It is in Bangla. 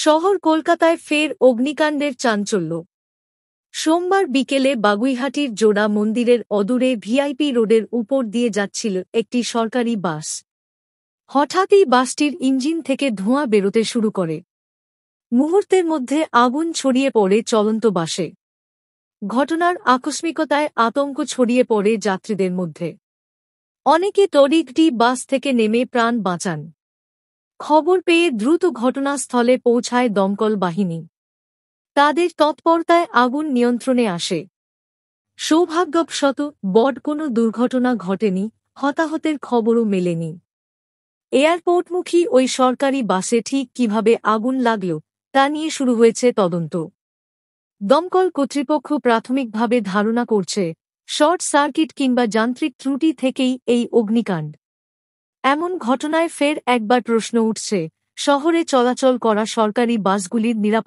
শহর কলকাতায় ফের অগ্নিকাণ্ডের চাঞ্চল্য। সোমবার বিকেলে বাগুইহাটির জোড়া মন্দিরের অদূরে ভিআইপি রোডের উপর দিয়ে যাচ্ছিল একটি সরকারি বাস। হঠাৎই বাসটির ইঞ্জিন থেকে ধোঁয়া বেরোতে শুরু করে। মুহূর্তের মধ্যে আগুন ছড়িয়ে পড়ে চলন্ত বাসে। ঘটনার আকস্মিকতায় আতঙ্ক ছড়িয়ে পড়ে যাত্রীদের মধ্যে। অনেকে তড়িঘড়ি বাস থেকে নেমে প্রাণ বাঁচান। খবর পেয়ে দ্রুত ঘটনাস্থলে পৌঁছায় দমকল বাহিনী। তাদের তৎপরতায় আগুন নিয়ন্ত্রণে আসে। সৌভাগ্যবশত বড় কোনো দুর্ঘটনা ঘটেনি, হতাহতের খবরও মেলেনি। এয়ারপোর্টমুখী ওই সরকারি বাসে ঠিক কিভাবে আগুন লাগল তা নিয়ে শুরু হয়েছে তদন্ত। দমকল কর্তৃপক্ষ প্রাথমিকভাবে ধারণা করছে, শর্ট সার্কিট কিংবা যান্ত্রিক ত্রুটি থেকেই এই অগ্নিকাণ্ড। এমন ঘটনায় ফের একবার প্রশ্ন উঠছে, শহরে চলাচল করা সরকারি বাসগুলির নিরাপত্তা